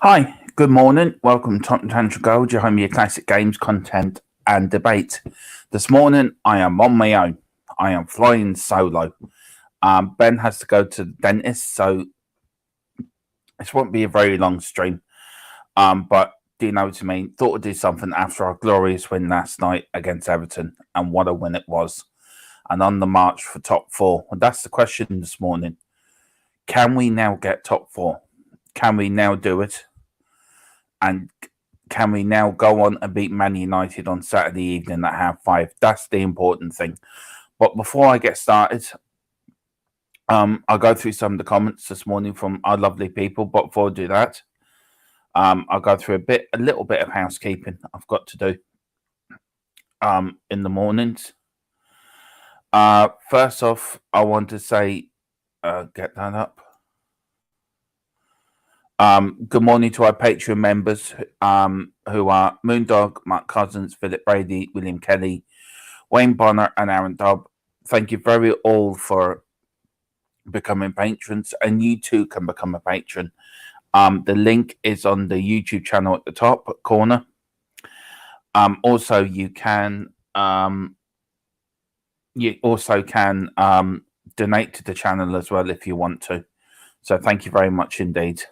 Hi, good morning. Welcome to Tottenham Gold, your home of your classic games, content, and debate. This morning, I am on my own. I am flying solo. Ben has to go to the dentist, so this won't be a very long stream. But do you know what I mean? Thought I'd do something after our glorious win last night against Everton, and what a win it was. And on the march for top four. And that's the question this morning. Can we now get top four? Can we now do it? And can we now go on and beat Man United on Saturday evening at 5:30? That's the important thing. But before I get started, I'll go through some of the comments this morning from our lovely people. But before I do that, I'll go through a little bit of housekeeping I've got to do in the mornings. First off, I want to say, get that up. Good morning to our Patreon members who are Moondog, Mark Cousins, Philip Brady, William Kelly, Wayne Bonner, and Aaron Dobb. Thank you very all for becoming patrons, and you too can become a patron. The link is on the YouTube channel at the top corner. Also, you can donate to the channel as well if you want to. So thank you very much indeed.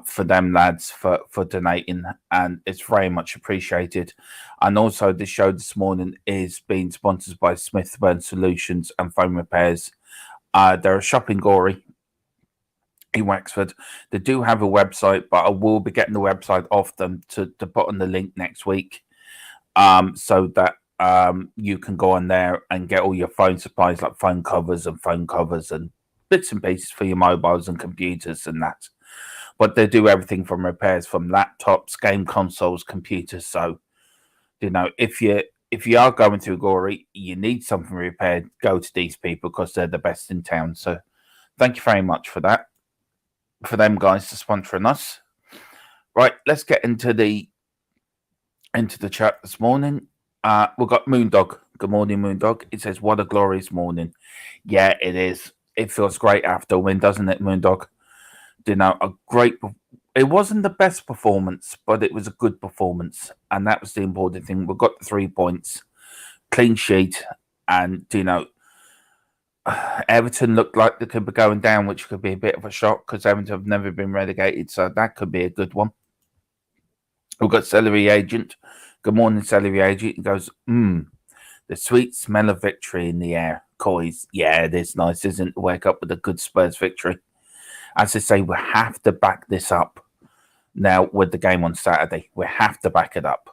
For them lads for donating, and it's very much appreciated. And also the show this morning is being sponsored by Smithburn Solutions and Phone Repairs. They're a shop in Gorey in Wexford. They do have a website, but I will be getting the website off them to put on the link next week, so that you can go on there and get all your phone supplies like phone covers and bits and pieces for your mobiles and computers and that. But they do everything from repairs from laptops, game consoles, computers. So, you know, if you are going through Gorey, you need something repaired, go to these people because they're the best in town. So thank you very much for that. For them guys to sponsoring us. Right, let's get into the chat this morning. We've got Moondog. Good morning, Moondog. It says, what a glorious morning. Yeah, it is. It feels great after a win, doesn't it, Moondog? You know, it wasn't the best performance, but it was a good performance, and that was the important thing. We got the 3 points, clean sheet, and you know, Everton looked like they could be going down, which could be a bit of a shock because Everton have never been relegated, so that could be a good one. We've got Celery Agent. Good morning, Celery Agent. He goes, the sweet smell of victory in the air. Coys, yeah, it is nice, isn't it, to wake up with a good Spurs victory. As I say, we have to back this up now with the game on Saturday. We have to back it up.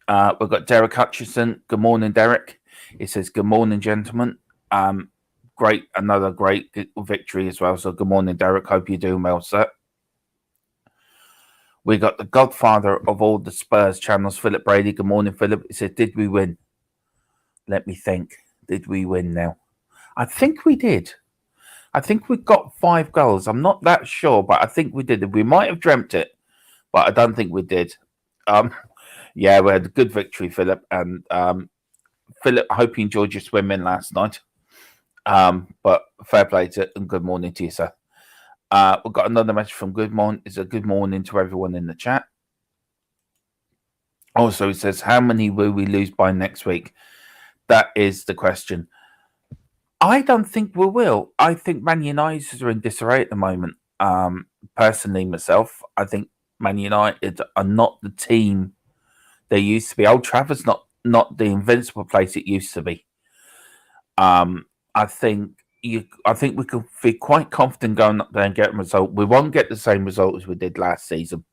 We've got Derek Hutchison. Good morning, Derek. He says, good morning, gentlemen. Another great victory as well. So good morning, Derek. Hope you're doing well, sir. We got the godfather of all the Spurs channels, Philip Brady. Good morning, Philip. He said, did we win? Let me think. Did we win now? I think we did. I think we got 5 goals. I'm not that sure, but I think we did. We might have dreamt it, but I don't think we did. Yeah, we had a good victory, Philip. And Philip, I hope you enjoyed your swimming last night. But fair play to and good morning to you, sir. We've got another message from Good Morning. It's a good morning to everyone in the chat. Also, it says, how many will we lose by next week? That is the question. I don't think we will. I think Man United are in disarray at the moment. Personally, myself, I think Man United are not the team they used to be. Old Trafford's not the invincible place it used to be. I think we can be quite confident going up there and get a result. We won't get the same result as we did last season.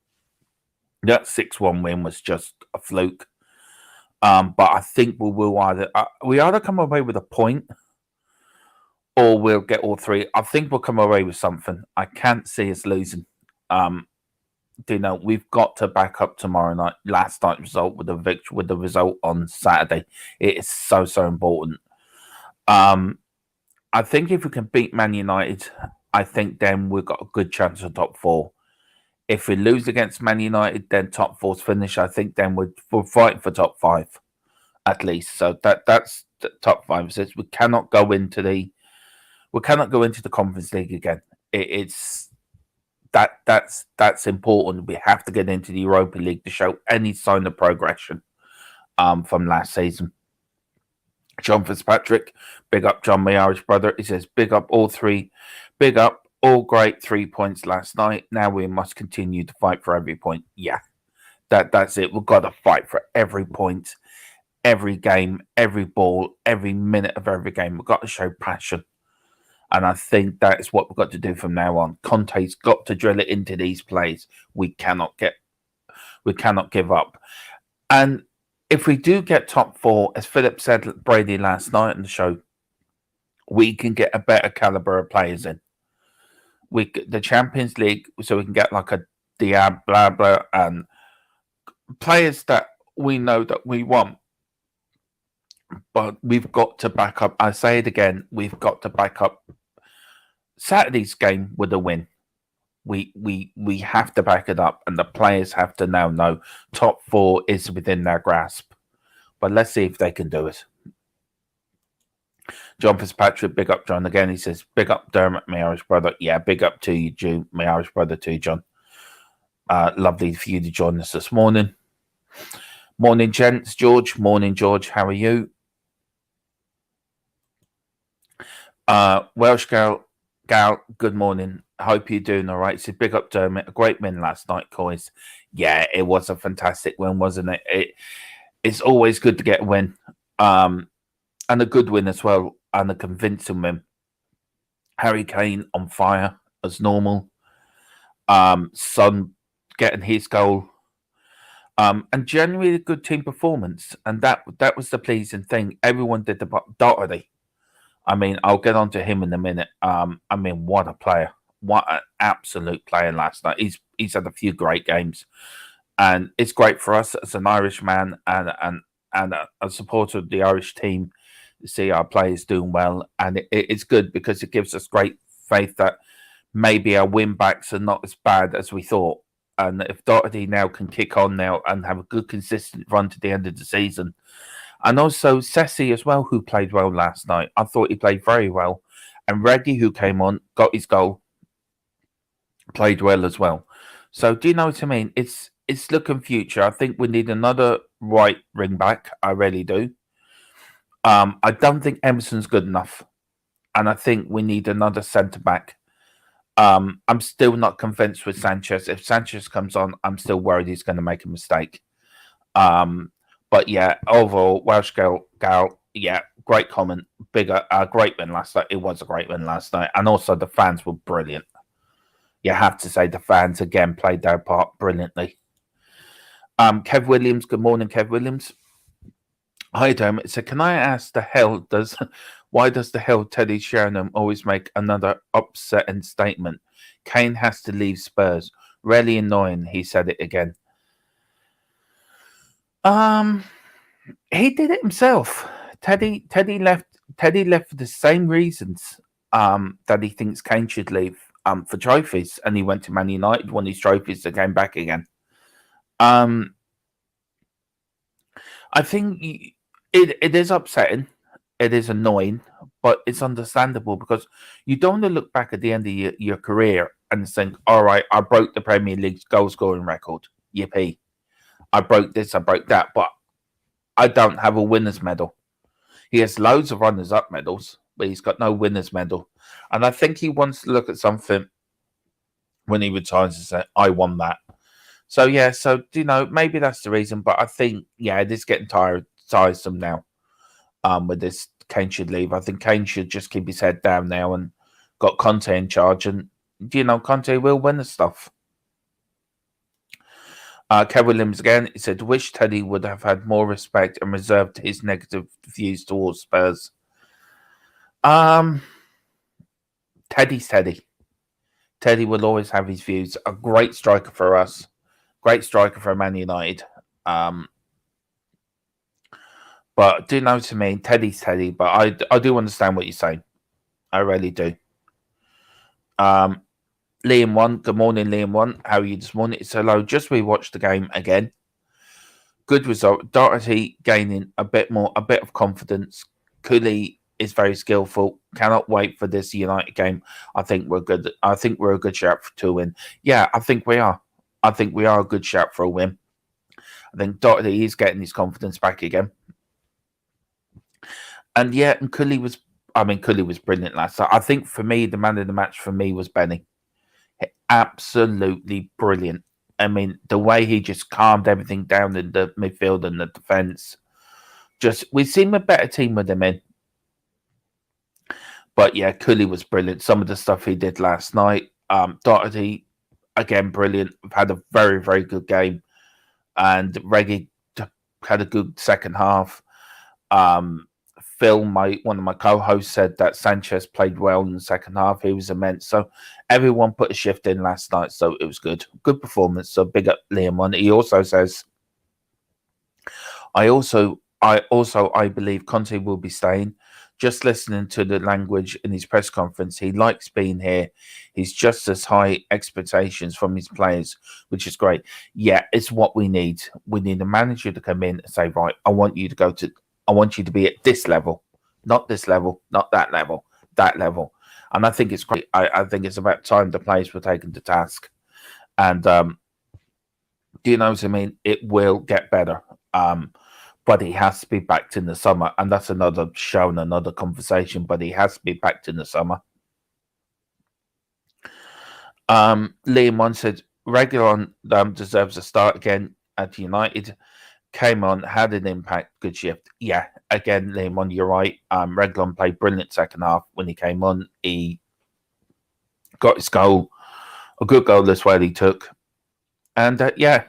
That 6-1 win was just a fluke. But I think we will either come away with a point, or we'll get all 3. I think we'll come away with something. I can't see us losing. You know, we've got to back up tomorrow night, last night's result with the result on Saturday. It is so important. I think if we can beat Man United, I think then we've got a good chance of top 4. If we lose against Man United, then top 4's finish. I think then we're fighting for top 5 at least. So that's the top 5. So we cannot go into the Conference League again. It's that's important. We have to get into the Europa League to show any sign of progression from last season. John Fitzpatrick, big up John, my Irish brother. He says, big up all three, big up all great 3 points last night. Now we must continue to fight for every point. Yeah, that's it. We've got to fight for every point, every game, every ball, every minute of every game. We've got to show passion. And I think that is what we've got to do from now on. Conte's got to drill it into these plays. We cannot give up. And if we do get top four, as Philip said Brady last night on the show, we can get a better caliber of players in. The Champions League, so we can get like a Diab, blah blah, and players that we know that we want. But we've got to back up. I say it again, we've got to back up Saturday's game with a win. We have to back it up, and the players have to now know top four is within their grasp. But let's see if they can do it. John Fitzpatrick, big up John again. He says, big up Dermot, my Irish brother. Yeah, big up to you, Jew, my Irish brother too, John. Lovely for you to join us this morning. Morning, gents. George. Morning, George. How are you? Welsh Gal, good morning. Hope you're doing all right. So big up Dermot. A great win last night, Coys. Yeah, it was a fantastic win, wasn't it? It's always good to get a win. And a good win as well, and a convincing win. Harry Kane on fire as normal. Son getting his goal. And generally a good team performance. And that was the pleasing thing. Everyone did the Doherty. I mean, I'll get on to him in a minute. I mean, what a player. What an absolute player last night. He's had a few great games. And it's great for us as an Irish man and a supporter of the Irish team to see our players doing well. And it's good because it gives us great faith that maybe our win backs are not as bad as we thought. And if Doherty now can kick on now and have a good consistent run to the end of the season. And also Sessi as well, who played well last night. I thought he played very well. And Reggie, who came on, got his goal, played well as well. So do you know what I mean? It's looking future. I think we need another right ring back. I really do. I don't think Emerson's good enough. And I think we need another centre back. I'm still not convinced with Sanchez. If Sanchez comes on, I'm still worried he's going to make a mistake. But yeah, overall, Welsh Gal, yeah, great comment. Great win last night. It was a great win last night. And also the fans were brilliant. You have to say the fans, again, played their part brilliantly. Kev Williams, good morning, Kev Williams. Hi, Dermot. So can I ask why does the hell Teddy Sheringham always make another upsetting statement? Kane has to leave Spurs. Really annoying, he said it again. He did it himself. Teddy left for the same reasons that he thinks Kane should leave for trophies, and he went to Man United, won his trophies, and came back again. I think it is upsetting. It is annoying, but it's understandable because you don't want to look back at the end of your career and think, all right, I broke the Premier League's goal scoring record. Yippee. I broke this, I broke that, but I don't have a winner's medal. He has loads of runners-up medals, but he's got no winner's medal. And I think he wants to look at something when he retires and say, I won that. So, yeah, maybe that's the reason. But I think, yeah, it is getting tiresome now with this. Kane should leave. I think Kane should just keep his head down now and got Conte in charge. And, Conte will win the stuff. Kev Williams again, he said, wish Teddy would have had more respect and reserved his negative views towards Spurs. Teddy's Teddy. Teddy will always have his views. A great striker for us. Great striker for Man United. But do you know what I mean? Teddy's Teddy. But I do understand what you're saying. I really do. Liam 1, good morning, Liam 1. How are you this morning? It's hello. Just rewatched the game again. Good result. Doherty gaining a bit of confidence. Cooley is very skillful. Cannot wait for this United game. I think we're good. I think we're a good shout to win. Yeah, I think we are. I think we are a good shout for a win. I think Doherty is getting his confidence back again. And yeah, and Cooley was brilliant last night. I think for me, the man of the match for me was Benny. Absolutely brilliant. I mean, the way he just calmed everything down in the midfield and the defence. Just, we seem a better team with him in. But yeah, Cooley was brilliant. Some of the stuff he did last night. Doherty, again, brilliant. Had a very, very good game. And Reggie had a good second half. Phil, one of my co-hosts, said that Sanchez played well in the second half. He was immense. So everyone put a shift in last night. So it was good. Good performance. So big up Liam on it. He also says, I believe Conte will be staying. Just listening to the language in his press conference, he likes being here. He's just as high expectations from his players, which is great. Yeah, it's what we need. We need a manager to come in and say, right, I want you to be at this level, not this level, not that level, that level. And I think it's great. I think it's about time the players were taken to task. And do you know what I mean? It will get better. But he has to be backed in the summer. And that's another show and another conversation. But he has to be backed in the summer. Liam once said, Reguilon deserves a start again at United. Came on, had an impact, good shift. Yeah, again, Liam, you're right. Reguilon played brilliant second half when he came on. He got his goal. A good goal as well he took. And yeah,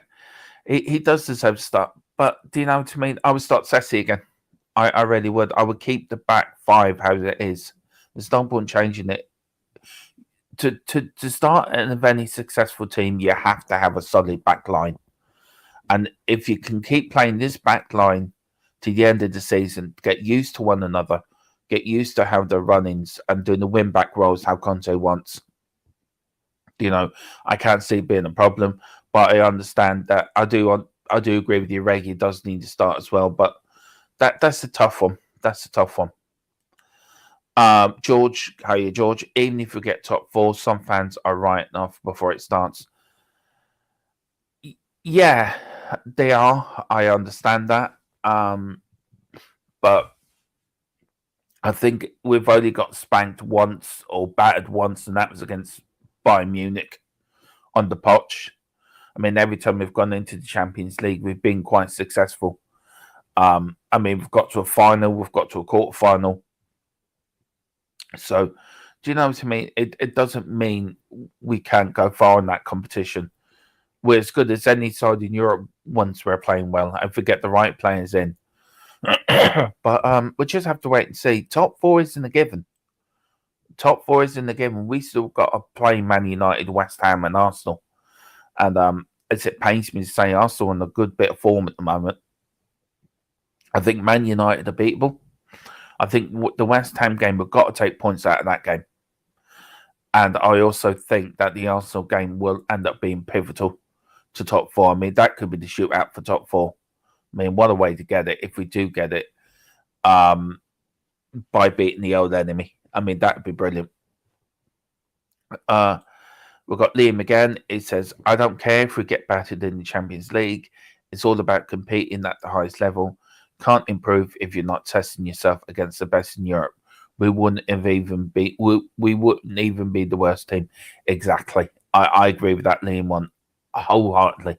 he does deserve to start. But do you know what I mean? I would start Sessi again. I really would. I would keep the back five how it is. There's no point changing it. To start an any successful team, you have to have a solid back line. And if you can keep playing this back line to the end of the season, get used to one another, get used to how the run-ins and doing the win-back rolls how Conte wants. You know, I can't see it being a problem, but I understand that I do agree with you. Reggie does need to start as well, but that's a tough one. That's a tough one. George, how are you, George? Even if we get top four, some fans are writing off before it starts. Yeah, they are. I understand that. But I think we've only got spanked once or battered once, and that was against Bayern Munich on the Poch. I mean, every time we've gone into the Champions League, we've been quite successful. I mean, we've got to a final, we've got to a quarterfinal. So, do you know what I mean? It doesn't mean we can't go far in that competition. We're as good as any side in Europe once we're playing well and we get the right players in. But we just have to wait and see. Top four is in the given. Top four is in the given. We still got to play Man United, West Ham, and Arsenal. And as it pains me to say, Arsenal in a good bit of form at the moment. I think Man United are beatable. I think the West Ham game, we've got to take points out of that game. And I also think that the Arsenal game will end up being pivotal to top four. I mean, that could be the shootout for top four. I mean, what a way to get it if we do get it by beating the old enemy. I mean, that would be brilliant. We've got Liam again. He says, I don't care if we get battered in the Champions League. It's all about competing at the highest level. Can't improve if you're not testing yourself against the best in Europe. We wouldn't even be the worst team. Exactly. I agree with that, Liam, one wholeheartedly.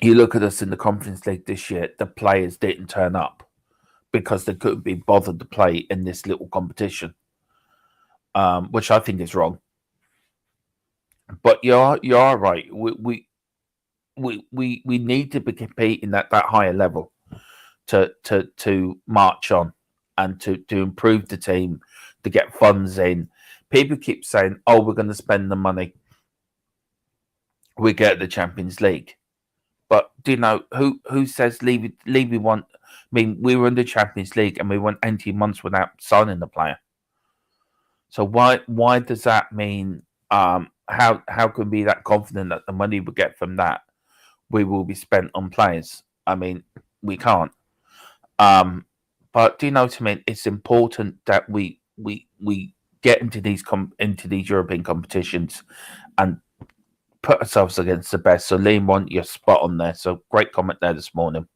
You look at us in the Conference League this year, the players didn't turn up because they couldn't be bothered to play in this little competition, which I think is wrong. But you are right. We need to be competing at that higher level to march on and to improve the team, to get funds in. People keep saying, oh, we're going to spend the money. We get the Champions League. But do you know who says Levy want? I mean, we were in the Champions League and we went 18 months without signing the player. So why does that mean? How can we be that confident that the money we get from that we will be spent on players? I mean, we can't. But do you know what I mean? It's important that we get into these European competitions and put ourselves against the best. So Liam, you're spot on there. So great comment there this morning.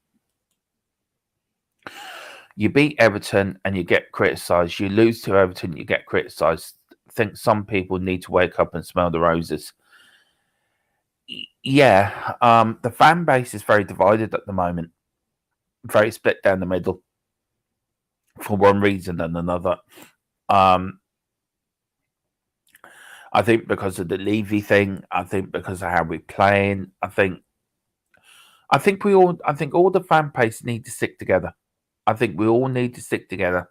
You beat Everton and you get criticised. You lose to Everton, you get criticised. I think some people need to wake up and smell the roses. Yeah, the fan base is very divided at the moment, very split down the middle for one reason and another. I think because of the Levy thing. I think because of how we're playing. I think all the fan base need to stick together. I think we all need to stick together.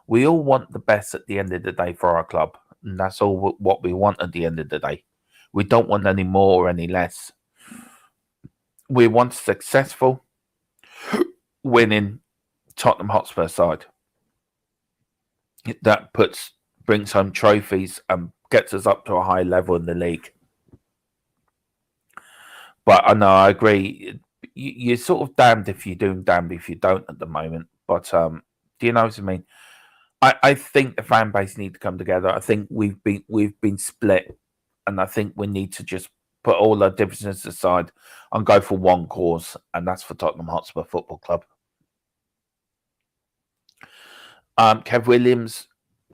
We all want the best at the end of the day for our club, and that's all what we want at the end of the day. We don't want any more or any less. We want a successful, winning Tottenham Hotspur side that brings home trophies and gets us up to a high level in the league. But I know I agree. You're sort of damned if you do, damned if you don't at the moment. But do you know what I mean? I think the fan base need to come together. I think we've been split, and I think we need to just put all our differences aside and go for one cause, and that's for Tottenham Hotspur Football Club. Kev Williams,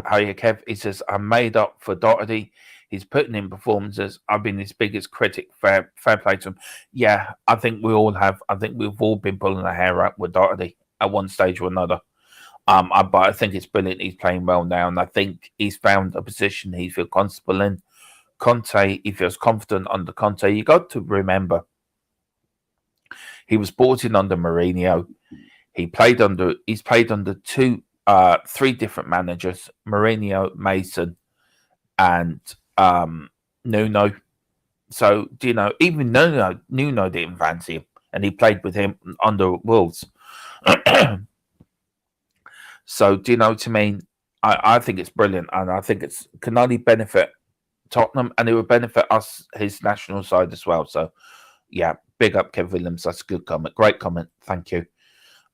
how are you, Kev? He says, I'm made up for Doherty. He's putting in performances. I've been his biggest critic. Fair play to him. Yeah, I think we all have. I think we've all been pulling our hair out with Doherty at one stage or another. But I think it's brilliant. He's playing well now, and I think he's found a position he feels comfortable in. Conte, he feels confident under Conte. You got to remember, he was brought in under Mourinho. He's played under 3 different managers: Mourinho, Mason, and Nuno. So, do you know, even Nuno didn't fancy him, and he played with him under Wolves. So, do you know what I mean? I think it's brilliant, and I think it can only benefit Tottenham, and it would benefit us, his national side as well. So, yeah, big up Kev Williams. That's a good comment. Great comment. Thank you.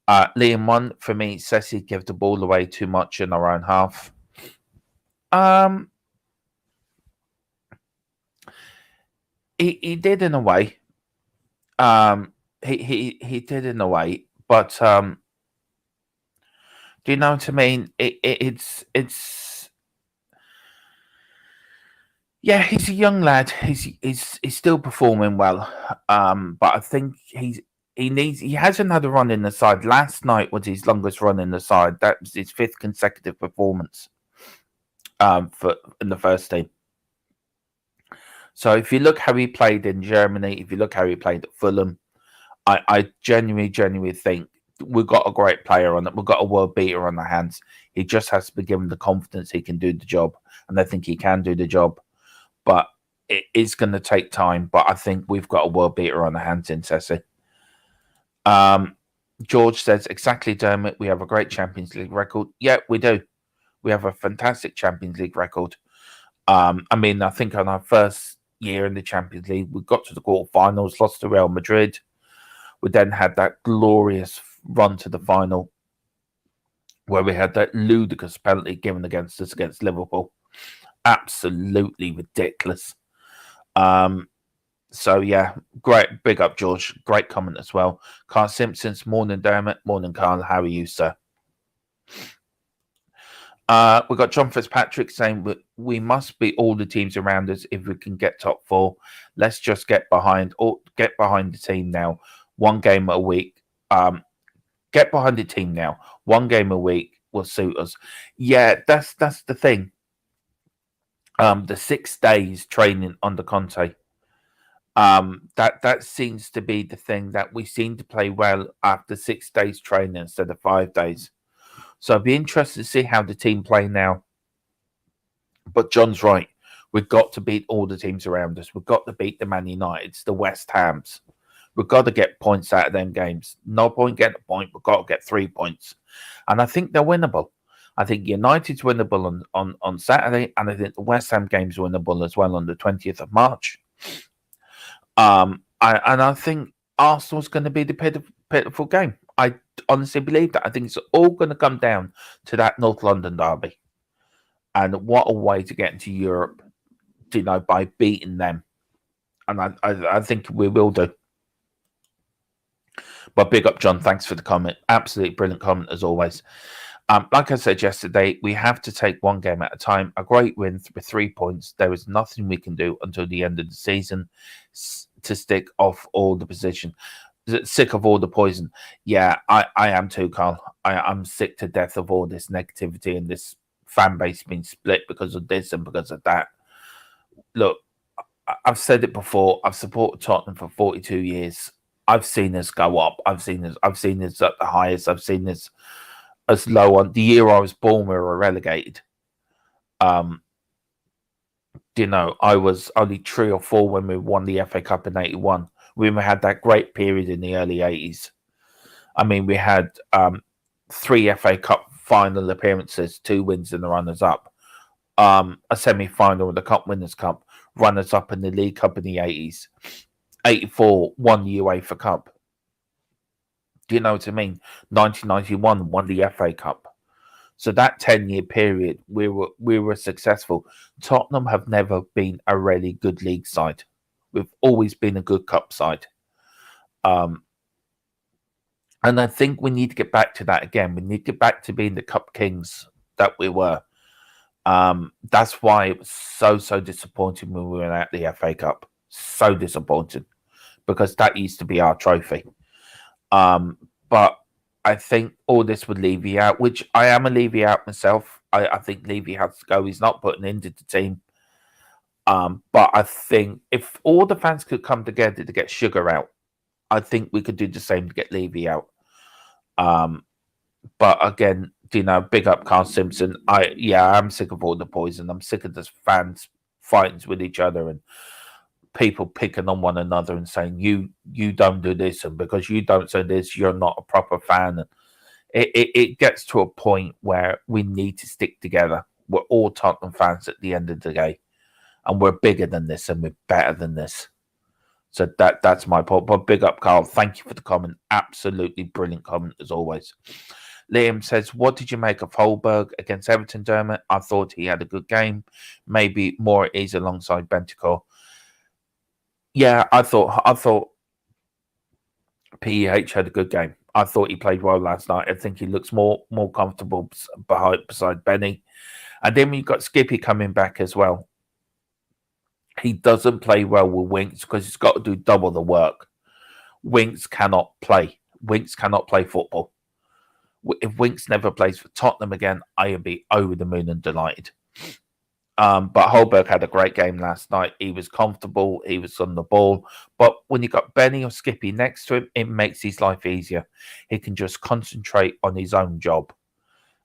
Liam, one for me, Ceci give the ball away too much in our own half. He did in a way. He did in a way, but do you know what I mean? It's yeah, he's a young lad. He's still performing well. But I think he hasn't had a run in the side. Last night was his longest run in the side. That was his 5th consecutive performance in the first team. So if you look how he played in Germany, if you look how he played at Fulham, I genuinely think we've got a great player on it. We've got a world beater on our hands. He just has to be given the confidence he can do the job. And I think he can do the job. But it is going to take time. But I think we've got a world beater on our hands in Ceci. George says, exactly, Dermot. We have a great Champions League record. Yeah, we do. We have a fantastic Champions League record. I mean, I think on our first year in the Champions League, we got to the quarterfinals, lost to Real Madrid. We then had that glorious run to the final where we had that ludicrous penalty given against us against Liverpool. Absolutely ridiculous. So, yeah, great. Big up, George. Great comment as well. Carl Simpson's morning, Dermot. Morning, Carl. How are you, sir? We've got John Fitzpatrick saying we must beat all the teams around us if we can get top 4. Let's just get behind the team now. One game a week. Get behind the team now. One game a week will suit us. Yeah, that's the thing. The 6 days training under Conte. That seems to be the thing that we seem to play well after 6 days training instead of 5 days. So I'd be interested to see how the team play now. But John's right. We've got to beat all the teams around us. We've got to beat the Man Uniteds, the West Hams. We've got to get points out of them games. No point getting a point. We've got to get 3 points. And I think they're winnable. I think United's winnable on Saturday. And I think the West Ham game's winnable as well on the 20th of March. And I think Arsenal's going to be the pitiful game. I honestly believe that. I think it's all going to come down to that North London derby. And what a way to get into Europe, by beating them. And I think we will do. But big up, John. Thanks for the comment. Absolutely brilliant comment as always. Like I said yesterday, we have to take one game at a time. A great win with 3 points. There is nothing we can do until the end of the season to stick off all the position. Sick of all the poison. Yeah, I am too, Carl. I'm sick to death of all this negativity and this fan base being split because of this and because of that. Look, I've said it before. I've supported Tottenham for 42 years. I've seen us go up. I've seen this at the highest. I've seen this as low on the year I was born. We were relegated. I was only 3 or 4 when we won the FA Cup in '81. We had that great period in the early '80s. I mean, we had 3 FA Cup final appearances, 2 wins in the runners-up, a semi-final of the Cup Winners' Cup, runners-up in the League Cup in the '80s. '84 won the UEFA Cup. Do you know what I mean? 1991 won the FA Cup. So that 10-year period, we were successful. Tottenham have never been a really good league side. We've always been a good cup side. And I think we need to get back to that again. We need to get back to being the cup kings that we were. That's why it was so disappointing when we went out the FA Cup. So disappointing. Because that used to be our trophy. But I think all this would Levy out, which I am a Levy out myself. I think Levy has to go. He's not putting into the team. But I think if all the fans could come together to get Sugar out, I think we could do the same to get Levy out. But again, big up Carl Simpson. I'm sick of all the poison. I'm sick of the fans fighting with each other and people picking on one another and saying you don't do this, and because you don't say this, you're not a proper fan. And it gets to a point where we need to stick together. We're all Tottenham fans at the end of the day, and we're bigger than this and we're better than this. So that's my point. But big up, Carl. Thank you for the comment. Absolutely brilliant comment as always. Liam says, what did you make of Holberg against Everton, Dermot? I thought he had a good game. Maybe more at ease alongside Bentancur. Yeah, I thought PEH had a good game. I thought he played well last night. I think he looks more comfortable beside Benny. And then we've got Skippy coming back as well. He doesn't play well with Winks because he's got to do double the work. Winks cannot play. Winks cannot play football. If Winks never plays for Tottenham again, I would be over the moon and delighted. But Holberg had a great game last night. He was comfortable. He was on the ball. But when you got Benny or Skippy next to him, it makes his life easier. He can just concentrate on his own job.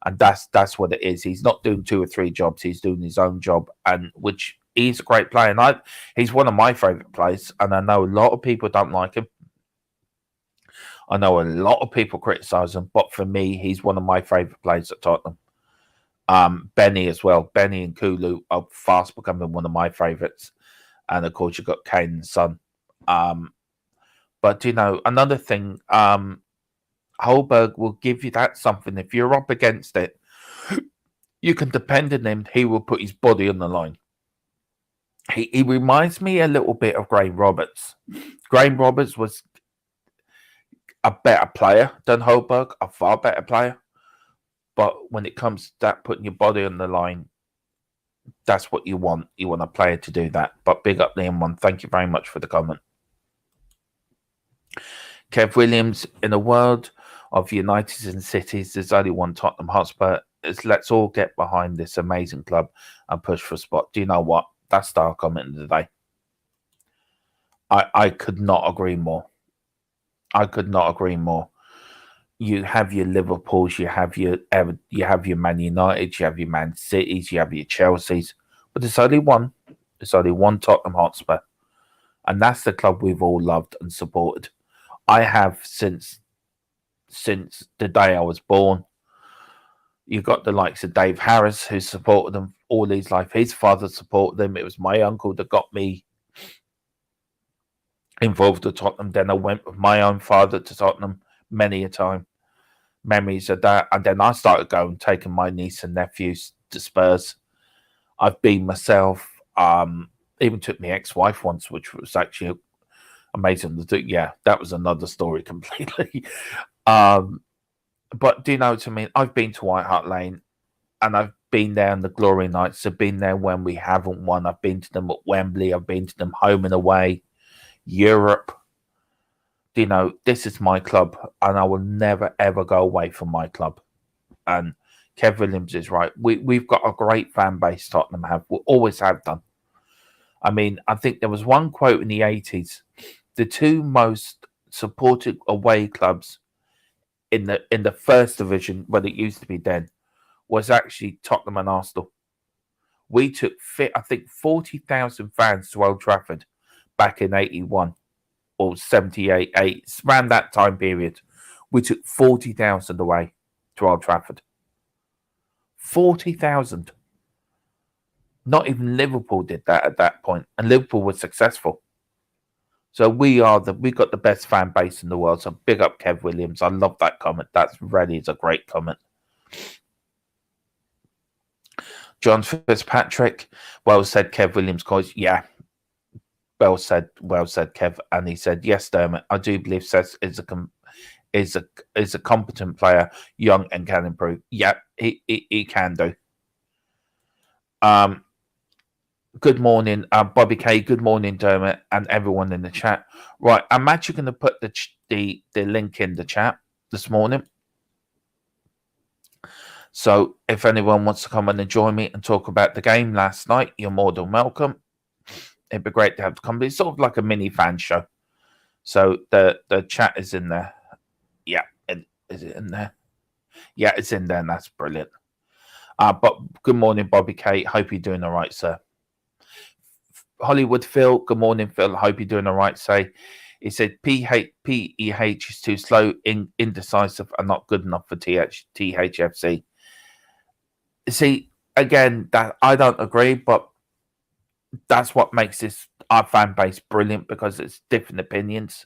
And that's what it is. He's not doing 2 or 3 jobs. He's doing his own job, and which he's a great player. And he's one of my favourite players. And I know a lot of people don't like him. I know a lot of people criticise him. But for me, he's one of my favourite players at Tottenham. Benny as well. Benny and Kulu are fast becoming one of my favourites. And of course, you've got Kane and Son. But another thing, Holberg will give you that something. If you're up against it, you can depend on him. He will put his body on the line. He reminds me a little bit of Graham Roberts. Graham Roberts was a better player than Holberg, a far better player. But when it comes to that, putting your body on the line, that's what you want. You want a player to do that. But big up Liam One. Thank you very much for the comment. Kev Williams, in a world of Uniteds and Cities, there's only one Tottenham Hotspur. Let's all get behind this amazing club and push for a spot. Do you know what? That's our comment of the day. I could not agree more. I could not agree more. You have your Liverpools, you have your Man United, you have your Man Cities, you have your Chelseas, but there's only one. There's only one Tottenham Hotspur, and that's the club we've all loved and supported. I have since the day I was born. You got the likes of Dave Harris, who supported them all his life. His father supported them. It was my uncle that got me involved with Tottenham. Then I went with my own father to Tottenham. many a time. Memories of that. And then I started going, taking my niece and nephews to Spurs. I've been myself. Even took my ex-wife once, which was actually amazing to do. Yeah, that was another story completely. But do you know what I mean? I've been to White Hart Lane, and I've been there on the glory nights. I've been there when we haven't won. I've been to them at Wembley. I've been to them home and away, Europe. Do you know, this is my club, and I will never, ever go away from my club. And Kev Williams is right. We've got a great fan base, Tottenham have. We always have done. I mean, I think there was one quote in the 80s. The two most supported away clubs in the first division, when it used to be then, was actually Tottenham and Arsenal. We took, I think, 40,000 fans to Old Trafford back in 81 or 78, around that time period. We took 40,000 away to Old Trafford. 40,000. Not even Liverpool did that at that point, and Liverpool was successful. So we got the best fan base in the world. So big up Kev Williams. I love that comment. That's really is a great comment. John Fitzpatrick, well said, Kev Williams. Cause yeah, well said, Kev. And he said, yes, Dermot, I do believe Seth is a competent player, young and can improve. Yeah, he can do. Good morning, Bobby K. Good morning, Dermot, and everyone in the chat. Right, I'm actually going to put the link in the chat this morning. So if anyone wants to come in and join me and talk about the game last night, you're more than welcome. It'd be great to have the company. It's sort of like a mini fan show. So the chat is in there. Yeah, is it in there? Yeah, it's in there, and that's brilliant. But good morning, Bobby K. Hope you're doing all right, sir. Hollywood Phil, good morning, Phil. Hope you're doing all right. He said PEH is too slow, indecisive, and not good enough for THFC. See, again, that I don't agree, but that's what makes our fan base brilliant, because it's different opinions,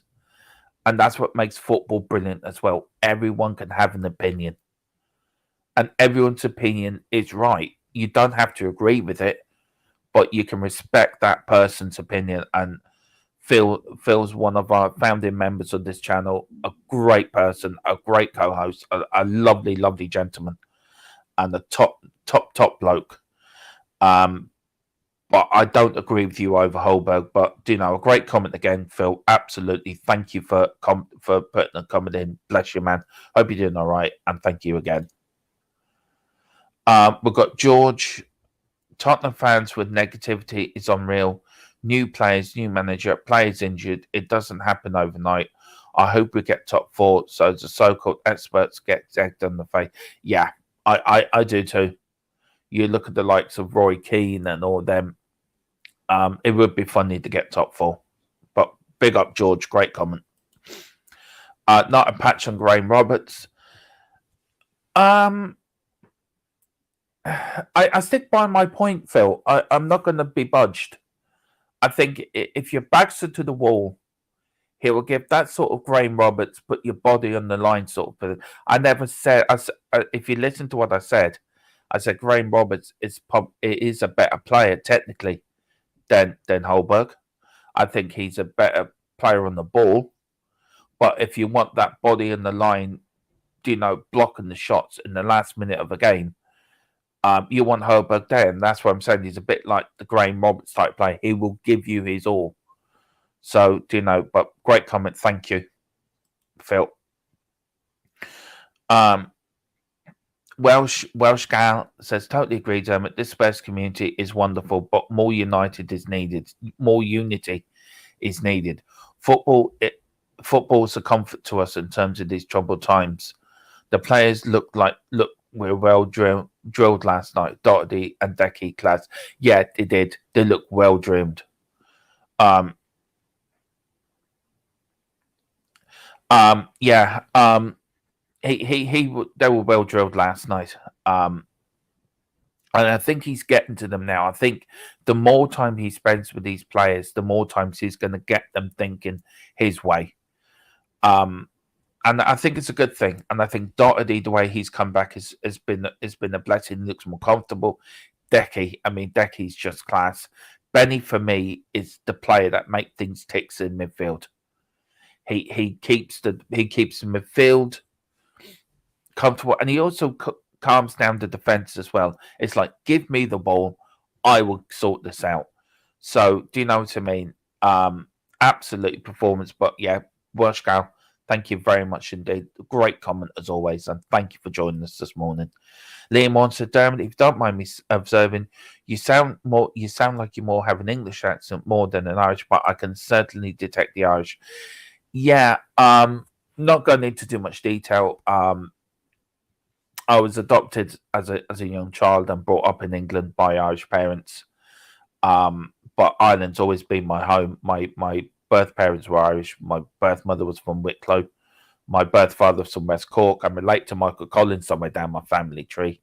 and that's what makes football brilliant as well. Everyone can have an opinion, and everyone's opinion is right. You don't have to agree with it, but you can respect that person's opinion. And Phil's one of our founding members of this channel, a great person, a great co-host, a lovely, lovely gentleman, and a top bloke. But I don't agree with you over Holberg. But a great comment again, Phil. Absolutely, thank you for putting a comment in. Bless you, man. Hope you're doing all right, and thank you again. We've got George. Tottenham fans with negativity is unreal. New players, new manager, players injured. It doesn't happen overnight. I hope we get top four, so the so-called experts get egged on the face. Yeah, I do too. You look at the likes of Roy Keane and all them. It would be funny to get top four. But big up, George. Great comment. Not a patch on Graham Roberts. I stick by my point, Phil. I'm not going to be budged. I think if your backs are to the wall, he will give that sort of Graham Roberts, put your body on the line sort of. I never said. If you listen to what I said Graham Roberts is a better player technically than Holberg. I think he's a better player on the ball. But if you want that body on the line, blocking the shots in the last minute of a game, you want Holberg there, and that's what I'm saying. He's a bit like the Graham Roberts type player. He will give you his all. So, but great comment. Thank you, Phil. Welsh Gal says, totally agree, Dermot. This Spurs community is wonderful, but more united is needed. More unity is needed. Football's a comfort to us in terms of these troubled times. The players look we're well drilled last night. Doherty and Decky class. Yeah, they did. They look well drilled. They were well drilled last night. And I think he's getting to them now. I think the more time he spends with these players, the more times he's going to get them thinking his way. And I think it's a good thing. And I think Doherty, the way he's come back, has been a blessing. He looks more comfortable. Decky's just class. Benny for me is the player that makes things ticks in midfield. He keeps the midfield comfortable, and he also calms down the defense as well. It's like, give me the ball, I will sort this out. So, do you know what I mean? Absolutely performance, but yeah, Worshgal, thank you very much indeed. Great comment as always, and thank you for joining us this morning. Liam wants to, Dermot, if you don't mind me observing, you sound like you more have an English accent more than an Irish, but I can certainly detect the Irish. Yeah, not going into too much detail. I was adopted as a young child and brought up in England by Irish parents. But Ireland's always been my home. My birth parents were Irish. My birth mother was from Wicklow. My birth father was from West Cork. I'm related to Michael Collins somewhere down my family tree.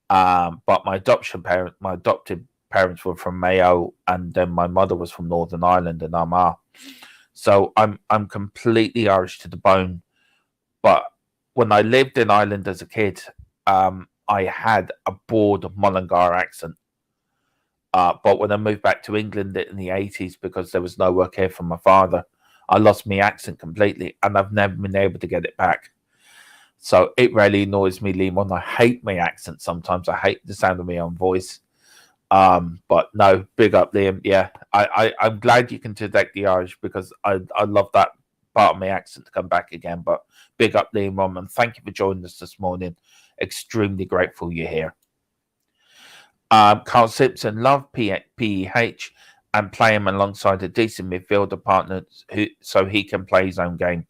But my adopted parents were from Mayo, and then my mother was from Northern Ireland and Armagh. So I'm completely Irish to the bone. But when I lived in Ireland as a kid, I had a broad Mullingar accent. But when I moved back to England in the 80s, because there was no work here from my father, I lost my accent completely, and I've never been able to get it back. So it really annoys me, Liam. I hate my accent sometimes. I hate the sound of my own voice. But no, big up, Liam. Yeah, I'm glad you can detect the Irish, because I love that part of my accent to come back again. But big up, Liam, and thank you for joining us this morning. Extremely grateful you're here. Carl Simpson, love PEH and play him alongside a decent midfielder partner so he can play his own game.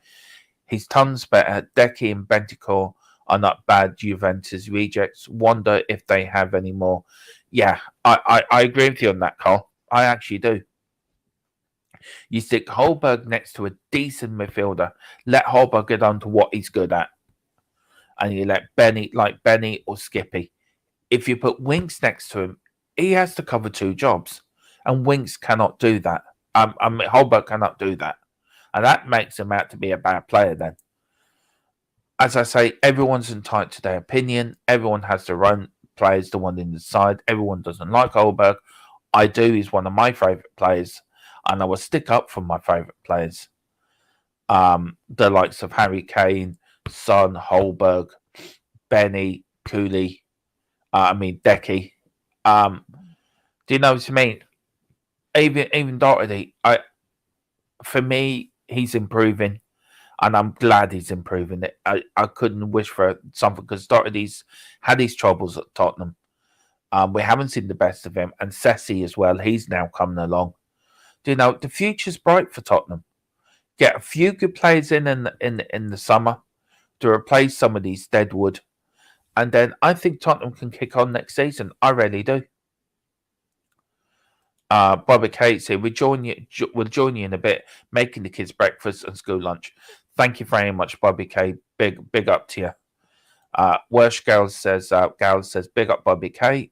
He's tons better. Decky and Bentancur are not bad Juventus rejects. Wonder if they have any more. Yeah, I agree with you on that, Carl. I actually do. You stick Holberg next to a decent midfielder. Let Holberg get on to what he's good at. And you let Benny or Skippy. If you put Winks next to him, he has to cover two jobs. And Winks cannot do that. Holberg cannot do that. And that makes him out to be a bad player then. As I say, everyone's entitled to their opinion. Everyone has their own players, the one in the side. Everyone doesn't like Holberg. I do. He's one of my favourite players. And I will stick up for my favourite players. The likes of Harry Kane, Son, Holberg, Benny, Cooley, Decky. Do you know what I mean? Even Doherty, for me, he's improving, and I'm glad he's improving. I couldn't wish for something, because Doherty's had his troubles at Tottenham. We haven't seen the best of him, and Sessi as well. He's now coming along. Do you know the future's bright for Tottenham? Get a few good players in the summer to replace some of these deadwood. And then I think Tottenham can kick on next season. I really do. Bobby Kate said, we'll join you in a bit, making the kids breakfast and school lunch. Thank you very much, Bobby K. Big up to you. Worst Gal says, big up, Bobby K.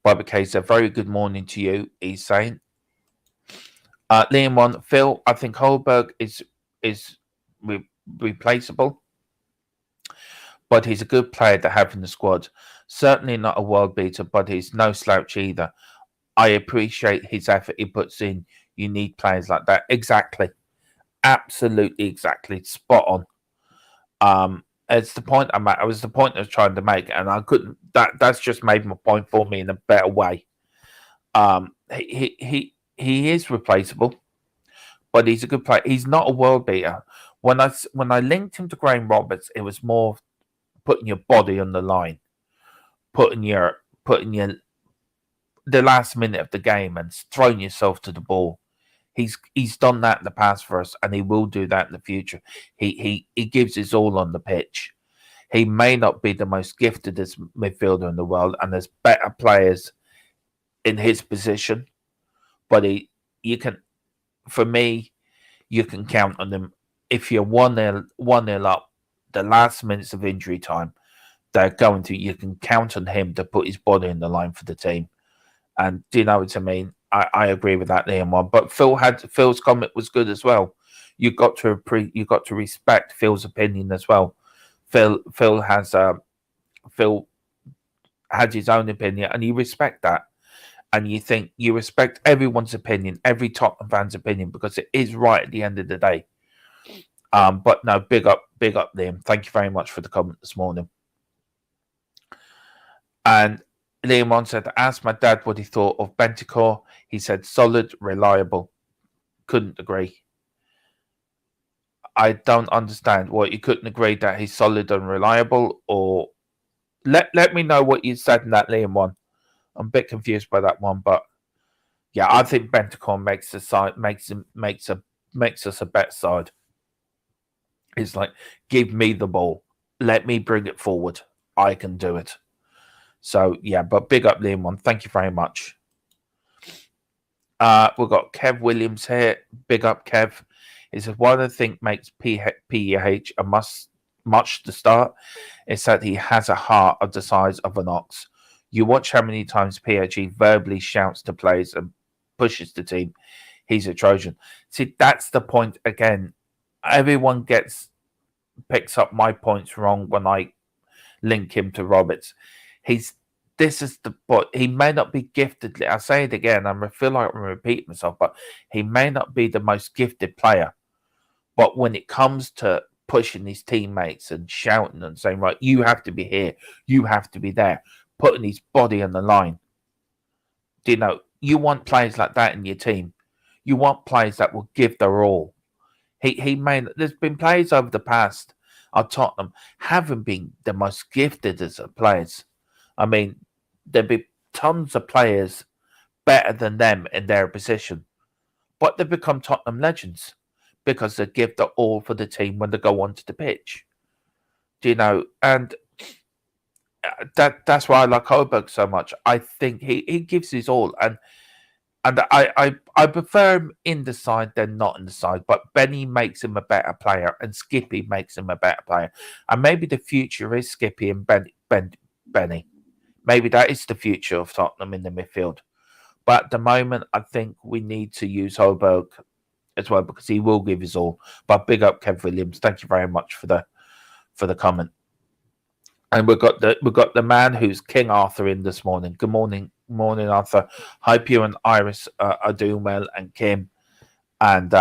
Bobby K said, very good morning to you, he's saying. Liam 1, Phil, I think Holberg is replaceable, but he's a good player to have in the squad. Certainly not a world beater, but he's no slouch either. I appreciate his effort he puts in. You need players like that. Exactly. Absolutely, exactly. Spot on. It's the point I'm at. It was the point I was trying to make, and I couldn't. That's just made my point for me in a better way. He is replaceable, but he's a good player. He's not a world beater. When I linked him to Graham Roberts, it was more putting your body on the line, putting your the last minute of the game and throwing yourself to the ball. He's done that in the past for us, and he will do that in the future. He gives his all on the pitch. He may not be the most gifted as midfielder in the world, and there's better players in his position, but you can count on him. If you're 1-0 up, the last minutes of injury time, you can count on him to put his body in the line for the team. And do you know what I mean? I agree with that, Liam. But Phil's comment was good as well. you've got to respect Phil's opinion as well. Phil had his own opinion, and you respect that. And you respect everyone's opinion, every Tottenham fan's opinion, because it is right at the end of the day. But no, big up, Liam. Thank you very much for the comment this morning. And Liam on said, asked my dad what he thought of Bentancur. He said, solid, reliable. Couldn't agree. I don't understand what you couldn't agree that he's solid and reliable, or let me know what you said in that Liam one. I'm a bit confused by that one, but yeah, I think Bentancur makes the side makes us a better side. It's like, give me the ball, let me bring it forward. I can do it. So yeah, but big up Liam one. Thank you very much. We've got Kev Williams here. Big up Kev. He says one of the things makes PEH a much to start is that he has a heart of the size of an ox. You watch how many times PHE verbally shouts to players and pushes the team. He's a Trojan. See, that's the point again. Everyone picks up my points wrong when I link him to Roberts. This is the point. He may not be gifted. I say it again. I feel like I'm repeating myself, but he may not be the most gifted player. But when it comes to pushing his teammates and shouting and saying, right, you have to be here, you have to be there, putting his body on the line. Do you know, you want players like that in your team. You want players that will give their all. There's been players over the past at Tottenham haven't been the most gifted as players. I mean, there'll be tons of players better than them in their position, but they become Tottenham legends because they give their all for the team when they go onto the pitch. Do you know? And that's why I like Holberg so much. I think he gives his all, and I prefer him in the side than not in the side. But Benny makes him a better player, and Skippy makes him a better player. And maybe the future is Skippy and Benny. Maybe that is the future of Tottenham in the midfield. But at the moment, I think we need to use Holberg as well because he will give his all. But big up Kev Williams. Thank you very much for the comment. And we've got the man who's King Arthur in this morning. Good morning, Arthur. Hope you and Iris are doing well, and Kim. And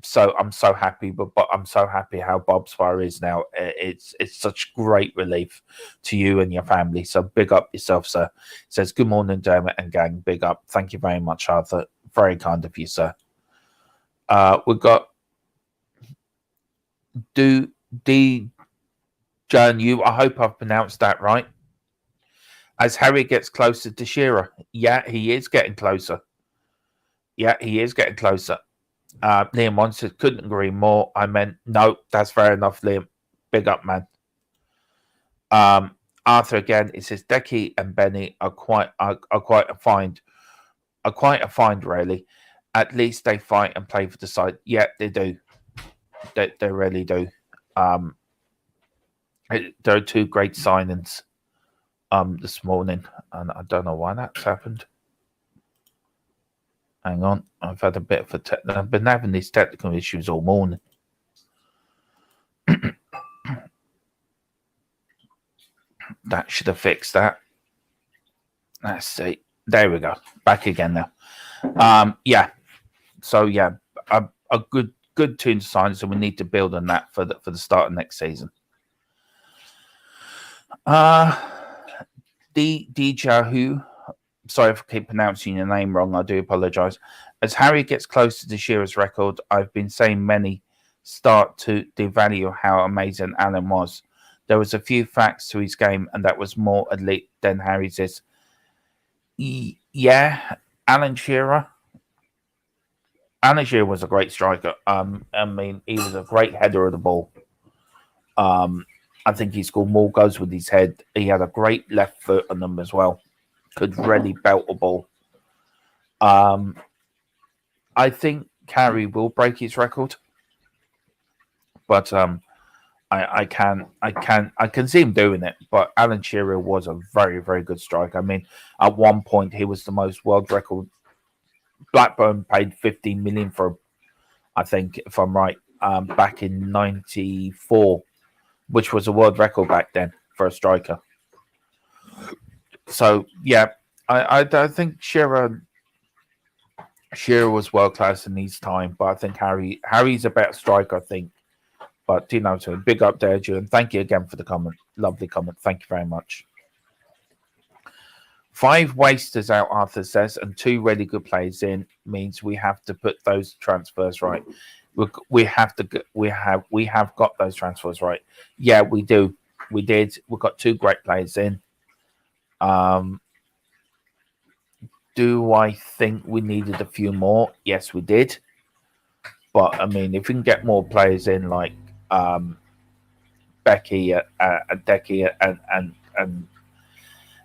so I'm so happy, but I'm so happy how Bob's Fire is now. It's such great relief to you and your family. So big up yourself, sir. It says good morning, Dermot and gang. Big up. Thank you very much, Arthur. Very kind of you, sir. We've got D. John, I hope I've pronounced that right. As Harry gets closer to Shearer. Yeah, he is getting closer. Liam once said, couldn't agree more. I meant, no, that's fair enough, Liam. Big up, man. Arthur again, it says Decky and Benny are quite a find. Really. At least they fight and play for the side. Yeah, they do. They really do. There are two great signings this morning, and I don't know why that's happened. Hang on, I've had a bit of I've been having these technical issues all morning. That should have fixed that. Let's see. There we go. Back again now. Yeah. So yeah, a good tune to sign, so we need to build on that for the start of next season. Who? Sorry if I keep pronouncing your name wrong. I do apologise. As Harry gets closer to Shearer's record, I've been saying many start to devalue how amazing Alan was. There was a few facts to his game, and that was more elite than Harry's is. Yeah, Alan Shearer. Alan Shearer was a great striker. I mean, he was a great header of the ball. I think he scored more goals with his head. He had a great left foot on them as well. Could really belt a ball. I think Carey will break his record, but I can see him doing it. But Alan Shearer was a very, very good striker. I mean, at one point he was the most world record. Blackburn paid 15 million for him. I think, if I'm right, back in '94, which was a world record back then for a striker. So yeah, I think Shearer was world class in his time, but I think Harry's a better striker, I think. But so big up there, Julian. Thank you again for the comment. Lovely comment. Thank you very much. 5 wasters out, Arthur says, and 2 really good players in means we have to put those transfers right. We have got those transfers right. Yeah, we do. We did. We've got 2 great players in. Do I think we needed a few more? Yes, we did. But I mean, if we can get more players in, like Becky, Decky,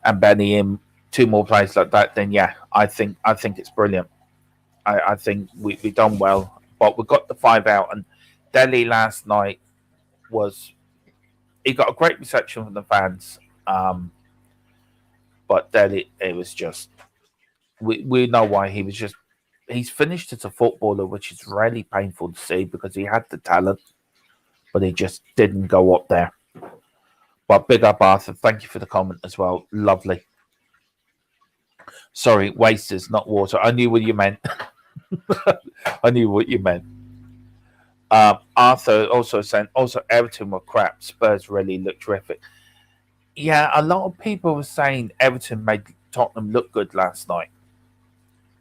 and Benny in, 2 more players like that, then yeah, I think it's brilliant. I think we've done well, but we got the 5 out, and Delhi last night he got a great reception from the fans, but Delhi, it was just we know why he's finished as a footballer, which is really painful to see because he had the talent, but he just didn't go up there. But big up, Arthur. Thank you for the comment as well. Lovely. Sorry, wasters, not water. I knew what you meant. I knew what you meant. Arthur also saying, Everton were crap. Spurs really looked terrific. Yeah, a lot of people were saying Everton made Tottenham look good last night.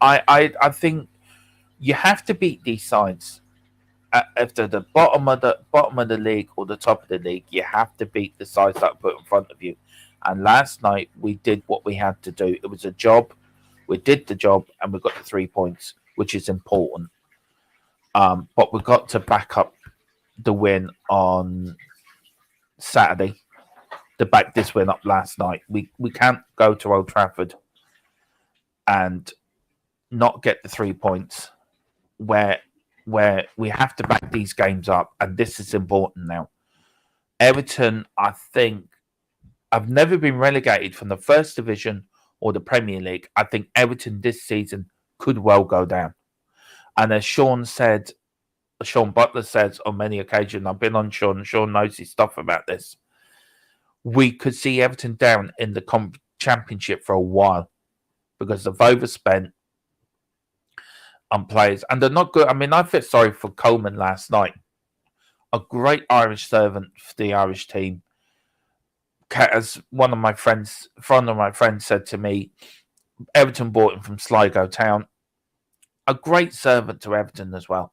I think you have to beat these sides. After the bottom of the league or the top of the league, you have to beat the sides that are put in front of you. And last night we did what we had to do. It was a job. We did the job, and we got the 3 points, which is important. But we got to back up the win on Saturday. To back this win up last night, we can't go to Old Trafford and not get the 3 points. Where we have to back these games up, and this is important now. Everton, I think, I've never been relegated from the First Division or the Premier League. I think Everton this season could well go down. And as Sean Butler says on many occasions, I've been on Sean knows his stuff about this, we could see Everton down in the Championship for a while because they've overspent on players, and they're not good. I mean, I feel sorry for Coleman last night. A great Irish servant for the Irish team. As one of my friends said to me, Everton bought him from Sligo Town. A great servant to Everton as well.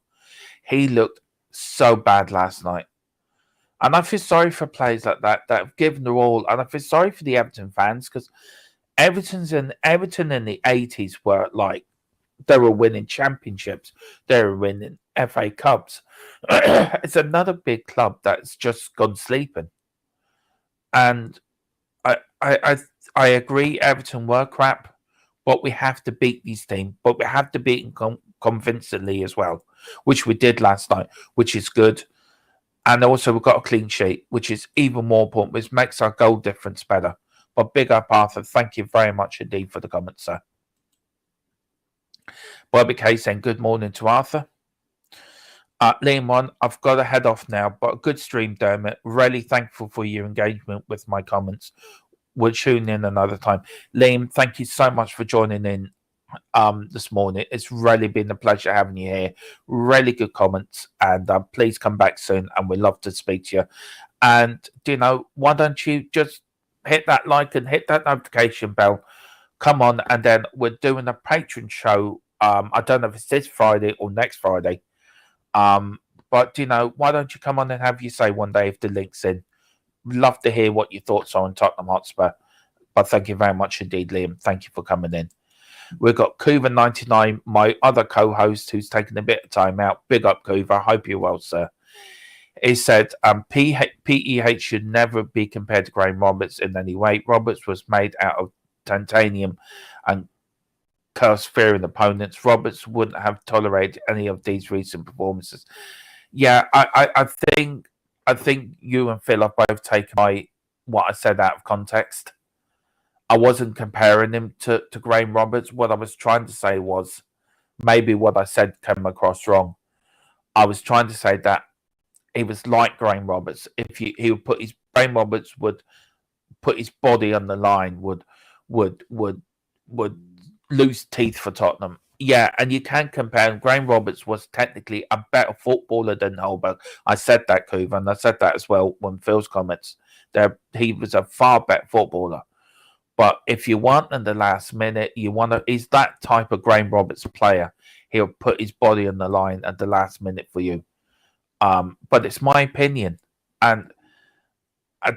He looked so bad last night. And I feel sorry for players like that have given their all. And I feel sorry for the Everton fans because Everton in the 80s were like, they were winning championships. They were winning FA Cups. It's another big club that's just gone sleeping. And I agree, Everton were crap, but we have to beat these teams. But we have to beat them convincingly as well, which we did last night, which is good. And also we've got a clean sheet, which is even more important, which makes our goal difference better. But big up, Arthur. Thank you very much indeed for the comments, sir. Bobby K saying good morning to Arthur. Liam 1, I've got to head off now, but a good stream, Dermot. Really thankful for your engagement with my comments. We'll tune in another time. Liam, thank you so much for joining in this morning. It's really been a pleasure having you here. Really good comments, and please come back soon, and we'd love to speak to you. And, why don't you just hit that like and hit that notification bell. Come on, and then we're doing a Patreon show. I don't know if it's this Friday or next Friday. But why don't you come on and have your say one day if the link's in? Love to hear what your thoughts are on Tottenham Hotspur. But thank you very much indeed, Liam. Thank you for coming in. We've got Kuva99, my other co-host, who's taken a bit of time out. Big up, Kuva. Hope you're well, sir. He said, PEH should never be compared to Graham Roberts in any way. Roberts was made out of titanium and curse fearing opponents. Roberts wouldn't have tolerated any of these recent performances. Yeah, I think you and Phil have both taken what I said out of context. I wasn't comparing him to Graham Roberts. What I was trying to say was maybe what I said came across wrong. I was trying to say that he was like Graham Roberts. If he would put his Graham Roberts would put his body on the line, would lose teeth for Tottenham. Yeah, and you can compare. Graham Roberts was technically a better footballer than Holberg. I said that, Coover, and I said that as well when Phil's comments. There, he was a far better footballer. But if you want in the last minute, you want to. He's that type of Graham Roberts player. He'll put his body on the line at the last minute for you. But it's my opinion, and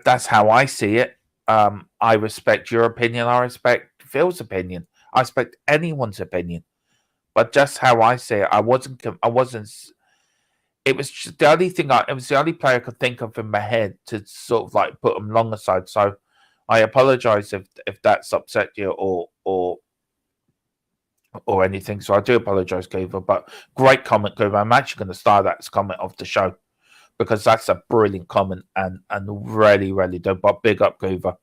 that's how I see it. I respect your opinion. I respect Phil's opinion. I respect anyone's opinion. But just how I see it, I wasn't. It was just the only thing. It was the only player I could think of in my head to sort of like put him long aside. So I apologise if that's upset you or anything. So I do apologise, Goover. But great comment, Goover. I'm actually going to start that as comment of the show because that's a brilliant comment and really, really do. But big up, Goover.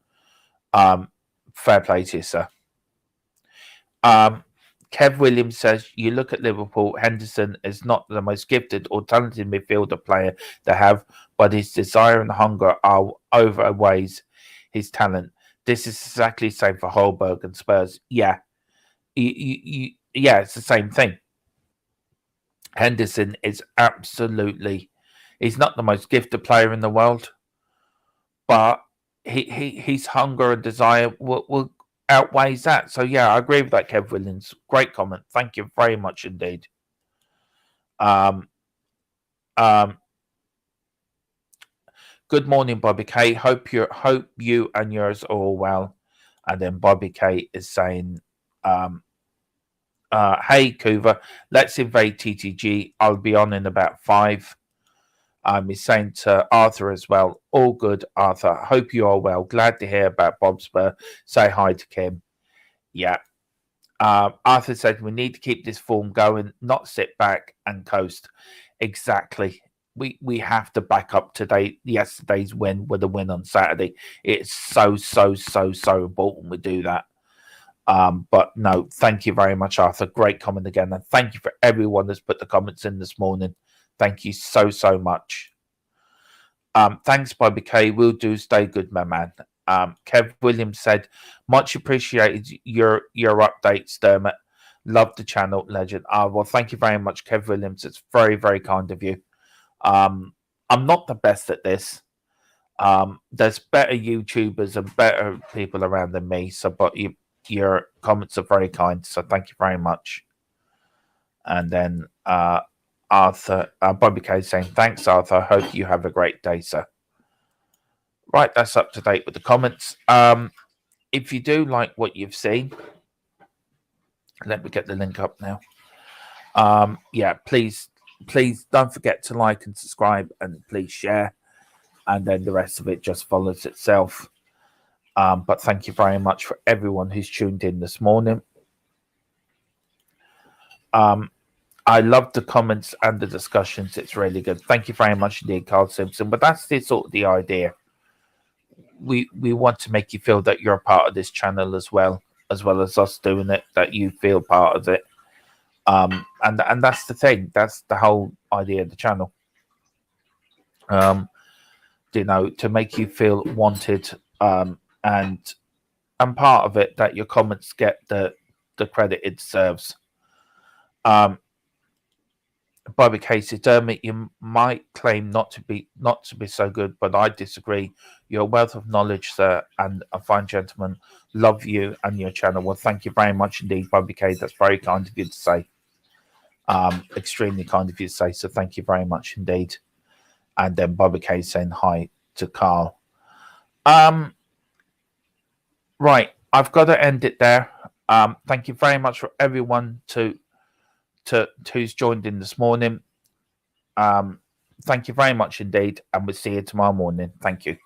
Fair play to you, sir. Kev Williams says, you look at Liverpool, Henderson is not the most gifted or talented midfielder player they have, but his desire and hunger outweighs his talent. This is exactly the same for Holberg and Spurs. Yeah. Yeah, it's the same thing. Henderson is absolutely, he's not the most gifted player in the world, but his hunger and desire will outweighs that. So yeah, I agree with that, Kev Williams. Great comment. Thank you very much indeed. Good morning, Bobby K. Hope you and yours are all well. And then Bobby K is saying, hey Coover, let's invade TTG. I'll be on in about 5. He's saying to Arthur as well, all good, Arthur. Hope you are well. Glad to hear about Bob's Spur. Say hi to Kim. Yeah. Arthur said we need to keep this form going, not sit back and coast. Exactly. We have to back up yesterday's win with a win on Saturday. It's so important we do that. But no, thank you very much, Arthur. Great comment again. And thank you for everyone that's put the comments in this morning. Thank you so much. Thanks, Bobby K. Will do. Stay good, my man. Kev Williams said, much appreciated your updates, Dermot. Love the channel, legend. Well, thank you very much, Kev Williams. It's very, very kind of you. I'm not the best at this. There's better YouTubers and better people around than me. So, but your comments are very kind. So thank you very much. And then Arthur, Bobby K saying, thanks, Arthur. Hope you have a great day, sir. Right, that's up to date with the comments. If you do like what you've seen, let me get the link up now. Yeah, please don't forget to like and subscribe and please share. And then the rest of it just follows itself. But thank you very much for everyone who's tuned in this morning. I love the comments and the discussions. It's really good. Thank you very much indeed, Carl Simpson. But that's sort of the idea. We want to make you feel that you're a part of this channel as well as us doing it, that you feel part of it. And that's the thing. That's the whole idea of the channel. To make you feel wanted and part of it, that your comments get the credit it deserves. Bobby Casey, Dermot, you might claim not to be so good, but I disagree. You're a wealth of knowledge, sir, and a fine gentleman. Love you and your channel. Well, thank you very much indeed, Bobby K. That's very kind of you to say. Extremely kind of you to say. So thank you very much indeed. And then Bobby K saying hi to Carl. Right, I've got to end it there. Thank you very much for everyone who's joined in this morning. Thank you very much indeed, and we'll see you tomorrow morning. Thank you.